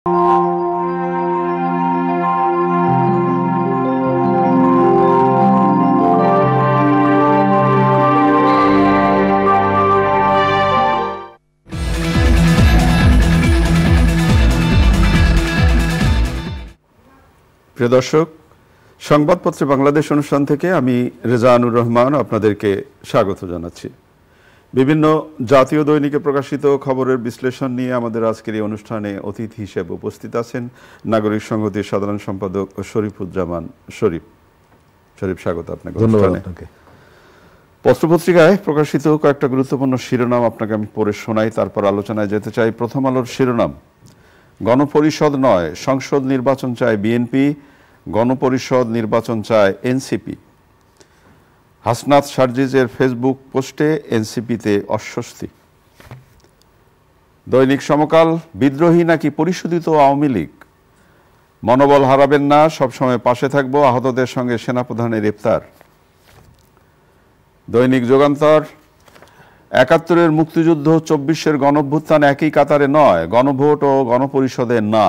প্রিয় দর্শক, সংবাদপত্রে বাংলাদেশ অনুষ্ঠান থেকে আমি রেজানুর রহমান আপনাদেরকে স্বাগত জানাচ্ছি। বিভিন্ন জাতীয় দৈনিকে প্রকাশিত খবরের বিশ্লেষণ নিয়ে আমাদের আজকের এই অনুষ্ঠানে অতিথি হিসেবে উপস্থিত আছেন নাগরিক সংহতির সাধারণ সম্পাদক শরীফুজ্জামান শরীফ। শরীফ, স্বাগত আপনাকে। ধন্যবাদ। পত্রপত্রিকায় প্রকাশিত কয়েকটা গুরুত্বপূর্ণ শিরোনাম আপনাকে আমি পড়ে শোনাই, তারপর আলোচনায় যেতে চাই। প্রথম আলোর শিরোনাম, গণপরিষদ নয় সংসদ নির্বাচন চায় বিএনপি, গণপরিষদ নির্বাচন চায় এনসিপি। হাসনাত সার্জিজের ফেসবুক পোস্টে এনসিপিতে অস্বস্তি। দৈনিক সমকাল, বিদ্রোহী নাকি পরিশোধিত আওয়ামী লীগ, মনোবল হারাবেন না, সবসময় পাশে থাকবো, আহতদের সঙ্গে সেনাপ্রধানের ইফতার। দৈনিক যুগান্তর, ৭১-এর মুক্তিযুদ্ধ, ২৪-এর গণঅভ্যুত্থান একই কাতারে নয়, গণভোট ও গণপরিষদে না।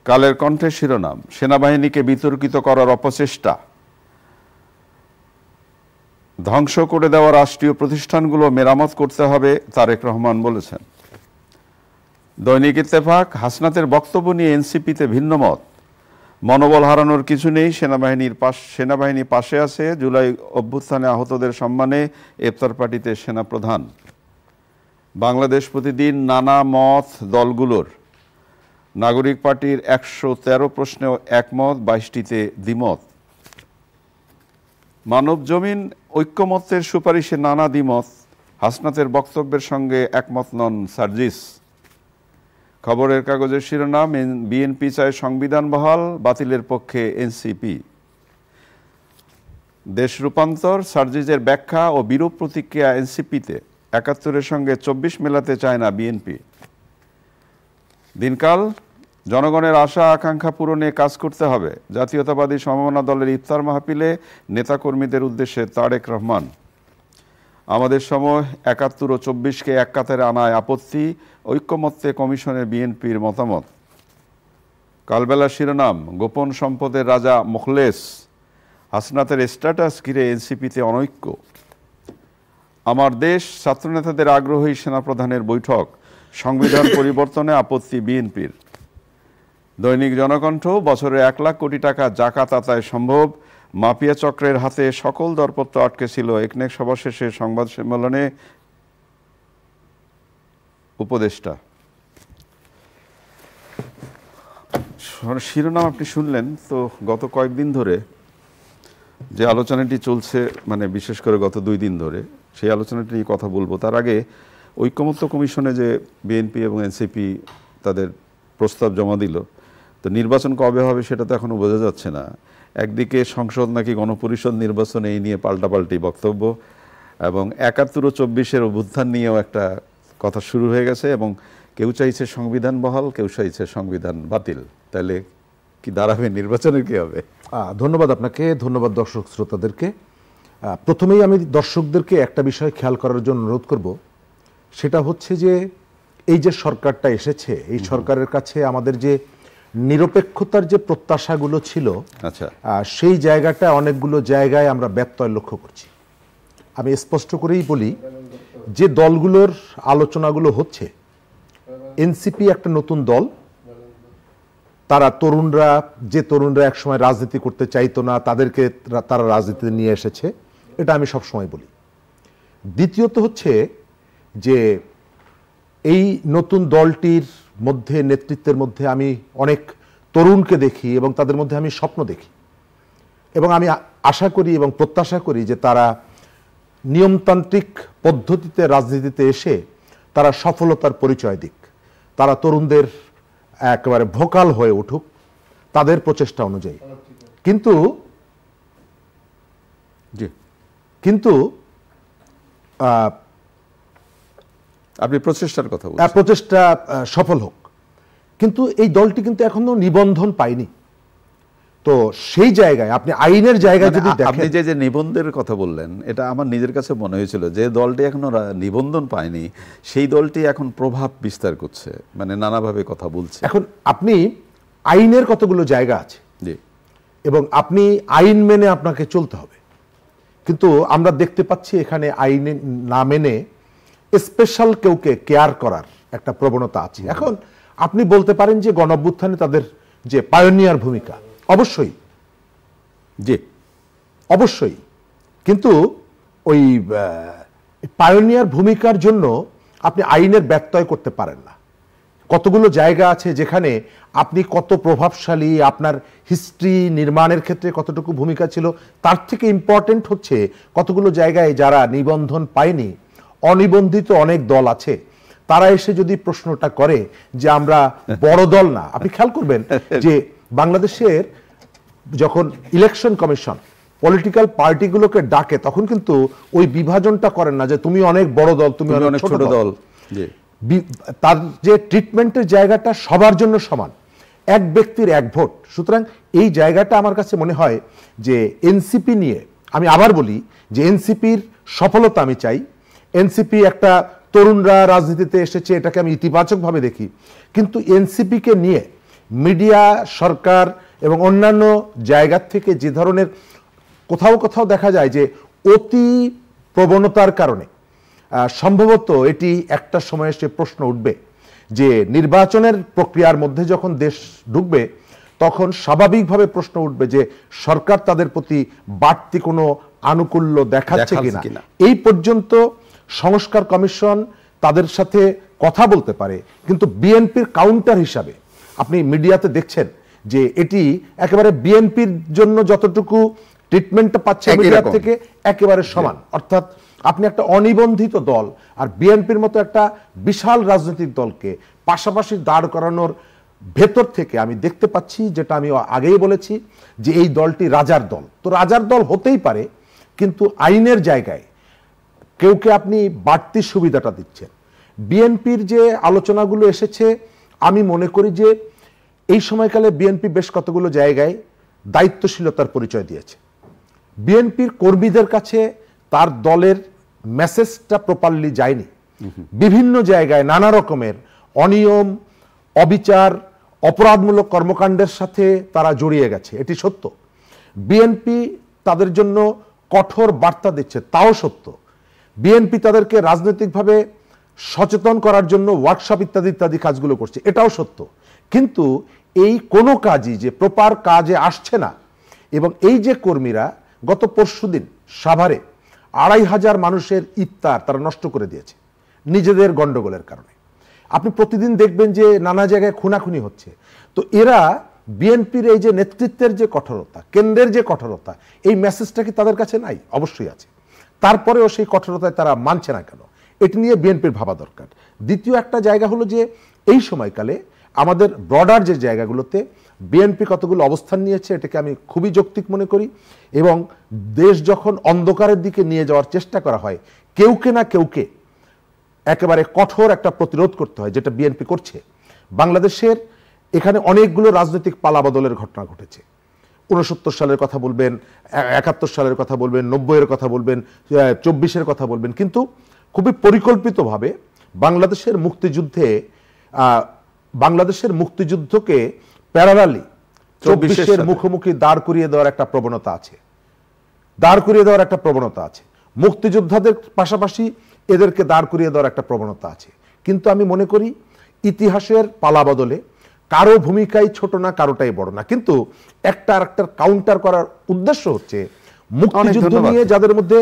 কালের কণ্ঠের শিরোনাম, সেনাবাহিনীকে বিতর্কিত করার অপচেষ্টা, ধ্বংস করে দেওয়া রাষ্ট্রীয় প্রতিষ্ঠানগুলো মেরামত করতে হবে, তারেক রহমান বলেছেন। দৈনিক ইত্তেফাক, হাসনাতের বক্তব্য নিয়ে এনসিপিতে ভিন্নমত, মনোবল হারানোর কিছু নেই, সেনাবাহিনী পাশে আছে, জুলাই অভ্যুত্থানে আহতদের সম্মানে ইফতার পার্টিতে সেনাপ্রধান। বাংলাদেশ প্রতিদিন, নানা মত দলগুলোর, নাগরিক পার্টির ১১৩ প্রশ্নেও একমত, ২২টিতে দ্বিমত। মানব জমিন, ঐক্যমত্যের সুপারিশে নানা দ্বিমত, হাসনাতের বক্তব্যের সঙ্গে একমত নন সার্জিস। খবরের কাগজের শিরোনাম, বিএনপি চায় সংবিধান বহাল, বাতিলের পক্ষে এনসিপি। দেশ রূপান্তর, সার্জিসের ব্যাখ্যা ও বিরূপ প্রতিক্রিয়া এনসিপিতে, ৭১-এর সঙ্গে ২৪ মেলাতে চায় না বিএনপি। দিনকাল, জনগণের আশা আকাঙ্ক্ষা পূরণে কাজ করতে হবে, জাতীয়তাবাদী সমমনা দলের ইফতার মাহফিলে নেতাকর্মীদের উদ্দেশ্যে তারেক রহমান। আমাদের সময়, ৭১ ও ২৪-কে এক কাতারে আনায় আপত্তি, ঐক্যমত্যে কমিশনে বিএনপির মতামত। কালবেলা শিরোনাম, গোপন সম্পদের রাজা মোখলেস, হাসনাতের স্ট্যাটাস ঘিরে এনসিপিতে অনৈক্য। আমার দেশ, ছাত্রনেতাদের আগ্রহী সেনাপ্রধানের বৈঠক, সংবিধান পরিবর্তনে আপত্তি বিএনপির। দৈনিক জনকণ্ঠ, বছরে ১ লাখ কোটি টাকা জাকাত আদায় সম্ভব, মাফিয়া চক্রের হাতে সকল দরপত্র আটকে ছিল, একনেক সভা শেষে সংবাদ সম্মেলনে উপদেষ্টা। শিরোনাম আপনি শুনলেন। তো গত কয়েকদিন ধরে যে আলোচনাটি চলছে, মানে বিশেষ করে গত ২ দিন ধরে, সেই আলোচনাটি নিয়ে কথা বলবো। তার আগে ঐক্যমত্য কমিশনে যে বিএনপি এবং এনসিপি তাদের প্রস্তাব জমা দিল, তো নির্বাচন কবে হবে সেটা তো এখনো বোঝা যাচ্ছে না। একদিকে সংসদ নাকি গণপরিষদ নির্বাচন, এই নিয়ে পাল্টাপাল্টি বক্তব্য, এবং ৭১ ও ২৪-এর অভ্যুত্থান নিয়েও একটা কথা শুরু হয়ে গেছে, এবং কেউ চাইছে সংবিধান বহাল, কেউ চাইছে সংবিধান বাতিল। তাহলে কি দাঁড়াবে, নির্বাচনের কি হবে? ধন্যবাদ আপনাকে, ধন্যবাদ দর্শক শ্রোতাদেরকে। প্রথমেই আমি দর্শকদেরকে একটা বিষয় খেয়াল করার জন্য অনুরোধ করব, সেটা হচ্ছে যে এই যে সরকারটা এসেছে, এই সরকারের কাছে আমাদের যে নিরপেক্ষতার যে প্রত্যাশাগুলো ছিল, আচ্ছা, সেই জায়গাটা অনেকগুলো জায়গায় আমরা ব্যত্যয় লক্ষ্য করছি। আমি স্পষ্ট করেই বলি, যে দলগুলোর আলোচনাগুলো হচ্ছে, এনসিপি একটা নতুন দল, তারা তরুণরা একসময় রাজনীতি করতে চাইতো না, তাদেরকে তারা রাজনীতিতে নিয়ে এসেছে, এটা আমি সবসময় বলি। দ্বিতীয়ত হচ্ছে যে এই নতুন দলটির মধ্যে, নেতৃত্বের মধ্যে আমি অনেক তরুণকে দেখি এবং তাদের মধ্যে আমি স্বপ্ন দেখি, এবং আমি আশা করি এবং প্রত্যাশা করি যে তারা নিয়মতান্ত্রিক পদ্ধতিতে রাজনীতিতে এসে তারা সফলতার পরিচয় দিক, তারা তরুণদের একেবারে ভোকাল হয়ে উঠুক তাদের প্রচেষ্টা অনুযায়ী। কিন্তু কিন্তু আপনি প্রচেষ্টার কথা বলছেন, প্রচেষ্টা সফল হোক, কিন্তু এই দলটি কিন্তু এখনো নিবন্ধন পায়নি। তো সেই জায়গায় আপনি আইনের জায়গায় যদি আপনি দেখেন, যে নিবন্ধের কথা বললেন, এটা আমার নিজের কাছে মনে হয়েছিল যে দলটি এখনো নিবন্ধন পায়নি, সেই দলটি এখন প্রভাব বিস্তার করছে, মানে নানাভাবে কথা বলছে। এখন আপনি আইনের কতগুলো জায়গা আছে জি, এবং আপনি আইন মেনে আপনাকে চলতে হবে, কিন্তু আমরা দেখতে পাচ্ছি এখানে আইন না মেনে স্পেশাল কেউকে কেয়ার করার একটা প্রবণতা আছে। এখন আপনি বলতে পারেন যে গণঅভ্যুত্থানে তাদের যে পায়োনিয়ার ভূমিকা, অবশ্যই জি, অবশ্যই, কিন্তু ওই পায়োনিয়ার ভূমিকার জন্য আপনি আইনের ব্যত্যয় করতে পারেন না। কতগুলো জায়গা আছে যেখানে আপনি কত প্রভাবশালী, আপনার হিস্ট্রি নির্মাণের ক্ষেত্রে কতটুকু ভূমিকা ছিল, তার থেকে ইম্পর্টেন্ট হচ্ছে কতগুলো জায়গায় যারা নিবন্ধন পায়নি, অনিবন্ধিত অনেক দল আছে, তারা এসে যদি প্রশ্নটা করে যে আমরা বড় দল না। আপনি খেয়াল করবেন যে বাংলাদেশের যখন ইলেকশন কমিশন পলিটিক্যাল পার্টিগুলোকে ডাকে, তখন কিন্তু ওই বিভাজনটা করেন না যে তুমি অনেক বড় দল, তুমি অনেক ছোট দল। তার যে ট্রিটমেন্টের জায়গাটা সবার জন্য সমান, এক ব্যক্তির এক ভোট। সুতরাং এই জায়গাটা আমার কাছে মনে হয় যে এনসিপি নিয়ে, আমি আবার বলি যে এনসিপির সফলতা আমি চাই। এনসিপি একটা তরুণরা রাজনীতিতে এসেছে, এটাকে আমি ইতিবাচকভাবে দেখি, কিন্তু এনসিপিকে নিয়ে মিডিয়া, সরকার এবং অন্যান্য জায়গার থেকে যে ধরনের কোথাও কোথাও দেখা যায় যে অতি প্রবণতার কারণে সম্ভবত এটি একটা সময় এসে প্রশ্ন উঠবে যে নির্বাচনের প্রক্রিয়ার মধ্যে যখন দেশ ঢুকবে, তখন স্বাভাবিকভাবে প্রশ্ন উঠবে যে সরকার তাদের প্রতি বাড়তি কোনো আনুকূল্য দেখাচ্ছে কিনা। এই পর্যন্ত সংস্কার কমিশন তাদের সাথে কথা বলতে পারে, কিন্তু বিএনপির কাউন্টার হিসাবে আপনি মিডিয়াতে দেখছেন যে এটি একেবারে বিএনপির জন্য যতটুকু ট্রিটমেন্টটা পাচ্ছে মিডিয়া থেকে একেবারে সমান। অর্থাৎ আপনি একটা অনিবন্ধিত দল আর বিএনপির মতো একটা বিশাল রাজনৈতিক দলকে পাশাপাশি দাঁড় করানোর ভেতর থেকে আমি দেখতে পাচ্ছি, যেটা আমি আগেই বলেছি, যে এই দলটি রাজার দল। তো রাজার দল হতেই পারে, কিন্তু আইনের জায়গায় কেউকে আপনি বাড়তি সুবিধাটা দিচ্ছেন। বিএনপির যে আলোচনাগুলো এসেছে, আমি মনে করি যে এই সময়কালে বিএনপি বেশ কতগুলো জায়গায় দায়িত্বশীলতার পরিচয় দিয়েছে। বিএনপির কর্মীদের কাছে তার দলের মেসেজটা প্রপারলি যায়নি। বিভিন্ন জায়গায় নানা রকমের অনিয়ম, অবিচার, অপরাধমূলক কর্মকাণ্ডের সাথে তারা জড়িয়ে গেছে, এটি সত্য। বিএনপি তাদের জন্য কঠোর বার্তা দিচ্ছে, তাও সত্য। বিএনপি তাদেরকে রাজনৈতিকভাবে সচেতন করার জন্য ওয়ার্কশপ ইত্যাদি ইত্যাদি কাজগুলো করছে, এটাও সত্য। কিন্তু এই কোনো কাজই যে প্রপার কাজে আসছে না। এবং এই যে কর্মীরা গত পরশুদিন সাভারে ২৫০০ মানুষের ইফতার তারা নষ্ট করে দিয়েছে নিজেদের গন্ডগোলের কারণে। আপনি প্রতিদিন দেখবেন যে নানা জায়গায় খুনাখুনি হচ্ছে। তো এরা বিএনপির এই যে নেতৃত্বের যে কঠোরতা, কেন্দ্রের যে কঠোরতা, এই মেসেজটা কি তাদের কাছে নাই? অবশ্যই আছে। তারপরেও সেই কঠোরতায় তারা মানছে না কেন, এটি নিয়ে বিএনপির ভাবা দরকার। দ্বিতীয় একটা জায়গা হলো যে এই সময়কালে আমাদের ব্রডার যে জায়গাগুলোতে বিএনপি কতগুলো অবস্থান নিয়েছে, এটাকে আমি খুবই যৌক্তিক মনে করি। এবং দেশ যখন অন্ধকারের দিকে নিয়ে যাওয়ার চেষ্টা করা হয়, কেউকে না কেউকে একেবারে কঠোর একটা প্রতিরোধ করতে হয়, যেটা বিএনপি করছে। বাংলাদেশের এখানে অনেকগুলো রাজনৈতিক পালাবদলের ঘটনা ঘটেছে। ৬৯ সালের কথা বলবেন, ৭১ সালের কথা বলবেন, ৯০-এর কথা বলবেন, ২৪-এর কথা বলবেন, কিন্তু খুবই পরিকল্পিতভাবে বাংলাদেশের মুক্তিযুদ্ধকে প্যারালালি ২৪-এর মুখোমুখি দাঁড় করিয়ে দেওয়ার একটা প্রবণতা আছে। মুক্তিযোদ্ধাদের পাশাপাশি এদেরকে দাঁড় করিয়ে দেওয়ার একটা প্রবণতা আছে। কিন্তু আমি মনে করি ইতিহাসের পালাবদলে কারো ভূমিকাই ছোট না, কারোটাই বড় না, কিন্তু একটা আরেকটার কাউন্টার করার উদ্দেশ্য হচ্ছে মুক্তিযুদ্ধ নিয়ে যাদের মধ্যে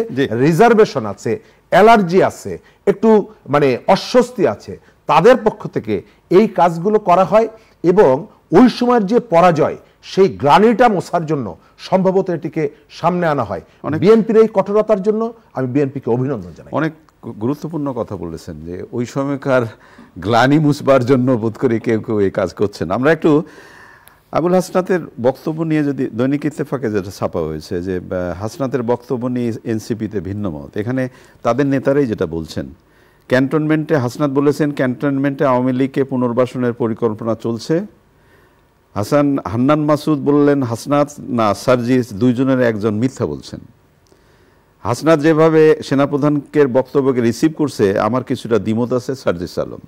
রিজার্ভেশন আছে, অ্যালার্জি আছে, একটু মানে অস্বস্তি আছে, তাদের পক্ষ থেকে এই কাজগুলো করা হয়। এবং ওই সময়ের যে পরাজয়, সেই গ্লানিটা মোছার জন্য সম্ভবত এটিকে সামনে আনা হয়। বিএনপির এই কঠোরতার জন্য আমি বিএনপিকে অভিনন্দন জানাই। অনেক গুরুত্বপূর্ণ কথা বলেছেন যে ওই সময়কার গ্লানি মুছবার জন্য বোধ করি কেউ কেউ এই কাজ করছেন। আমরা একটু আবুল হাসনাতের বক্তব্য নিয়ে, যদি দৈনিক ইত্তেফাকে যেটা ছাপা হয়েছে যে হাসনাতের বক্তব্য নিয়ে এনসিপিতে ভিন্ন মত, এখানে তাদের নেতারাই যেটা বলছেন, ক্যান্টনমেন্টে হাসনাত বলেছেন ক্যান্টনমেন্টে আওয়ামী লীগকে পুনর্বাসনের পরিকল্পনা চলছে, হান্নান মাসুদ বললেন হাসনাত না সার্জিস দুইজনের একজন মিথ্যা বলছেন। হাসনাত যেভাবে সেনাপ্রধানকে বক্তব্যকে রিসিভ করছে আমার কিছুটা দ্বিমত আছে সার্জিস আলম।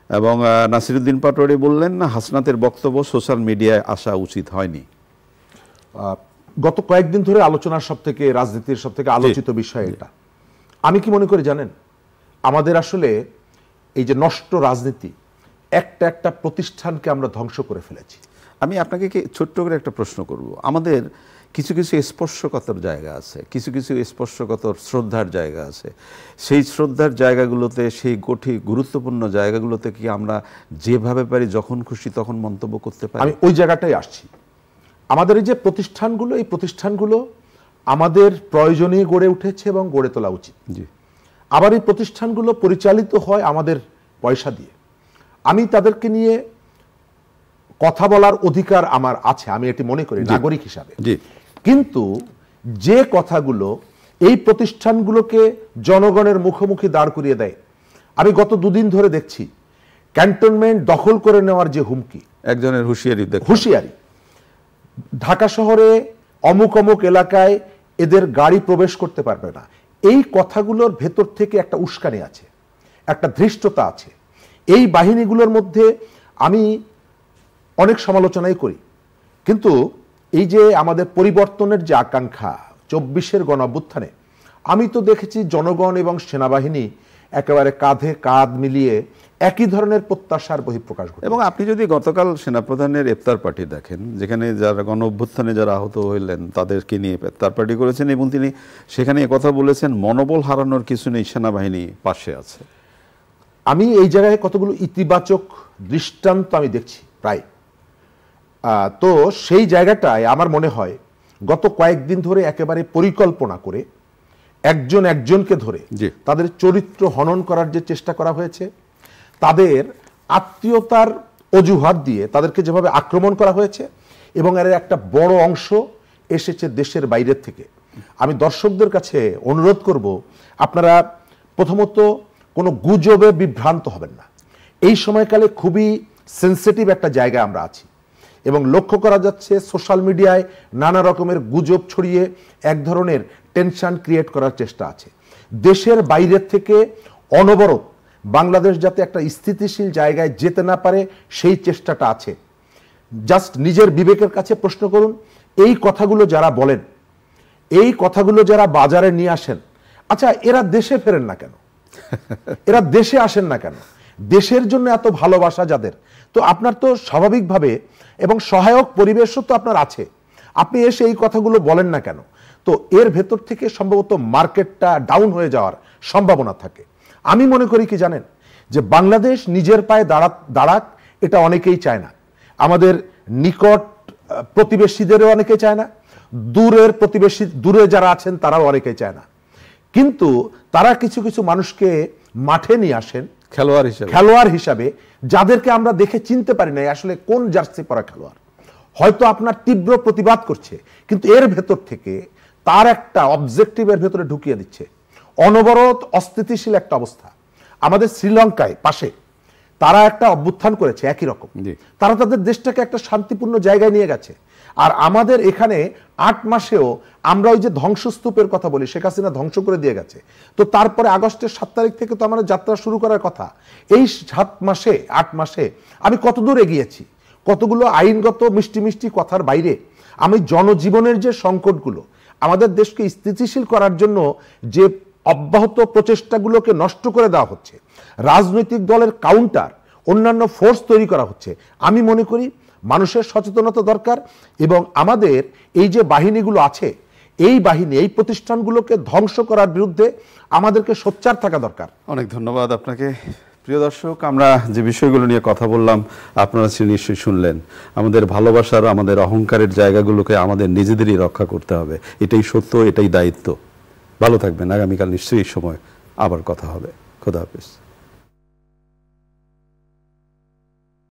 এবং নাসিরুদ্দিন পাটোয়ারি বললেন না হাসনাতের বক্তব্য সোশ্যাল মিডিয়ায় আসা উচিত হয়নি। গত কয়েকদিন ধরে আলোচনার সবথেকে রাজনীতির সবথেকে আলোচিত বিষয় এটা। আমি কি মনে করি জানেন, আমাদের আসলে এই যে নষ্ট রাজনীতি, একটা একটা প্রতিষ্ঠানকে আমরা ধ্বংস করে ফেলেছি। আমি আপনাকে কি ছোট্ট করে একটা প্রশ্ন করব। আমাদের কিছু কিছু স্পর্শকাতর জায়গা আছে, কিছু কিছু স্পর্শকাতর শ্রদ্ধার জায়গা আছে। সেই শ্রদ্ধার জায়গাগুলোতে, সেই গুরুত্বপূর্ণ জায়গাগুলোতে কি আমরা যেভাবে পারি যখন খুশি তখন মন্তব্য করতে পারি? আমি ওই জায়গাটাই আসছি। আমাদের এই যে প্রতিষ্ঠানগুলো, এই প্রতিষ্ঠানগুলো আমাদের প্রয়োজনে গড়ে উঠেছে এবং গড়ে তোলা উচিত। জি। আবার এই প্রতিষ্ঠানগুলো পরিচালিত হয় আমাদের পয়সা দিয়ে। আমি তাদেরকে নিয়ে কথা বলার অধিকার আমার আছে, আমি এটি মনে করি নাগরিক হিসাবে। কিন্তু যে কথাগুলো এই প্রতিষ্ঠানগুলোকে জনগণের মুখোমুখি দাঁড় করিয়ে দেয়, আমি গত দুদিন ধরে দেখছি ক্যান্টনমেন্ট দখল করে নেওয়ার যে হুমকি, একজনের হুঁশিয়ারি, ঢাকা শহরে অমুক অমুক এলাকায় এদের গাড়ি প্রবেশ করতে পারবে না, এই কথাগুলোর ভেতর থেকে একটা উস্কানি আছে, একটা ধৃষ্টতা আছে। এই বাহিনীগুলোর মধ্যে আমি অনেক সমালোচনাই করি, কিন্তু এই যে আমাদের পরিবর্তনের যে আকাঙ্ক্ষা 24-এর গণঅভ্যুত্থানে, আমি তো দেখেছি জনগণ এবং সেনাবাহিনী একেবারে কাঁধে কাঁধ মিলিয়ে একই ধরনের প্রত্যাশার বহিঃপ্রকাশ ঘটে। এবং আপনি যদি গতকাল সেনাপ্রধানের ইফতার পার্টি দেখেন, যেখানে যারা গণঅভ্যুত্থানে যারা আহত হইলেন তাদেরকে নিয়ে ইফতার পার্টি করেছেন, এবং তিনি সেখানে কথা বলেছেন মনোবল হারানোর কিছু নেই, সেনাবাহিনী পাশে আছে। আমি এই জায়গায় কতগুলো ইতিবাচক দৃষ্টান্ত আমি দেখছি প্রায়। তো সেই জায়গাটায় আমার মনে হয় গত কয়েকদিন ধরে একেবারে পরিকল্পনা করে একজন একজনকে ধরে তাদের চরিত্র হনন করার যে চেষ্টা করা হয়েছে, তাদের আত্মীয়তার অজুহাত দিয়ে তাদেরকে যেভাবে আক্রমণ করা হয়েছে, এবং এর একটা বড় অংশ এসেছে দেশের বাইরের থেকে। আমি দর্শকদের কাছে অনুরোধ করব, আপনারা প্রথমত কোনো গুজবে বিভ্রান্ত হবেন না। এই সময়কালে খুবই সেন্সিটিভ একটা জায়গায় আমরা আছি, এবং লক্ষ্য করা যাচ্ছে সোশ্যাল মিডিয়ায় নানা রকমের গুজব ছড়িয়ে এক ধরনের টেনশন ক্রিয়েট করার চেষ্টা আছে। দেশের বাইরের থেকে অনবরত বাংলাদেশ যাতে একটা স্থিতিশীল জায়গায় যেতে না পারে সেই চেষ্টাটা আছে। জাস্ট নিজের বিবেকের কাছে প্রশ্ন করুন, এই কথাগুলো যারা বলেন, এই কথাগুলো যারা বাজারে নিয়ে আসেন, আচ্ছা এরা দেশে ফেরেন না কেন? এরা দেশে আসেন না কেন? দেশের জন্য এত ভালোবাসা যাদের, তো আপনার তো স্বাভাবিকভাবে এবং সহায়ক পরিবেশও তো আপনার আছে, আপনি এসে এই কথাগুলো বলেন না কেন? তো এর ভেতর থেকে সম্ভবত মার্কেটটা ডাউন হয়ে যাওয়ার সম্ভাবনা থাকে। আমি মনে করি কি জানেন, যে বাংলাদেশ নিজের পায়ে দাঁড়াক, এটা অনেকেই চায় না। আমাদের নিকট প্রতিবেশীদেরও অনেকে চায় না, দূরের প্রতিবেশী, দূরে যারা আছেন তারাও অনেকে চায় না। কিন্তু তারা কিছু কিছু মানুষকে মাঠে নিয়ে আসেন খেলোয়াড় হিসাবে, যাদেরকে আমরা দেখে চিনতে পারি না আসলে কোন জার্সি পরা খেলোয়াড়। হয়তো আপনার তীব্র প্রতিবাদ করছে, কিন্তু এর ভেতর থেকে তার একটা অবজেক্টিভের ভেতরে ঢুকিয়ে দিচ্ছে। অনবরত অস্থিতিশীল একটা অবস্থা। আমাদের শ্রীলঙ্কায় পাশে তারা একটা অভ্যুত্থান করেছে একই রকম, তারা তাদের দেশটাকে একটা শান্তিপূর্ণ জায়গায় নিয়ে গেছে। আর আমাদের এখানে 8 মাসেও আমরা ওই যে ধ্বংসস্তূপের কথা বলি, শেখ হাসিনা ধ্বংস করে দিয়ে গেছে, তো তারপরে আগস্টের 7 তারিখ থেকে তো আমাদের যাত্রা শুরু করার কথা। এই 7 মাসে 8 মাসে আমি কতদূর এগিয়েছি, কতগুলো আইনগত মিষ্টি মিষ্টি কথার বাইরে আমি জনজীবনের যে সংকটগুলো, আমাদের দেশকে স্থিতিশীল করার জন্য যে অব্যাহত প্রচেষ্টাগুলোকে নষ্ট করে দেওয়া হচ্ছে, রাজনৈতিক দলের কাউন্টার অন্যান্য ফোর্স তৈরি করা হচ্ছে, আমি মনে করি মানুষের সচেতনতা দরকার। এবং আমাদের এই যে বাহিনীগুলো আছে, এই বাহিনী, এই প্রতিষ্ঠানগুলোকে ধ্বংস করার বিরুদ্ধে আমাদেরকে সোচ্চার থাকা দরকার। অনেক ধন্যবাদ আপনাকে। প্রিয় দর্শক, আমরা যে বিষয়গুলো নিয়ে কথা বললাম আপনারা নিশ্চয়ই শুনলেন। আমাদের ভালোবাসার, আমাদের অহংকারের জায়গাগুলোকে আমাদের নিজেদেরই রক্ষা করতে হবে, এটাই সত্য, এটাই দায়িত্ব। ভালো থাকবেন। আগামীকাল নিশ্চয়ই সময় আবার কথা হবে। খোদা হাফেজ।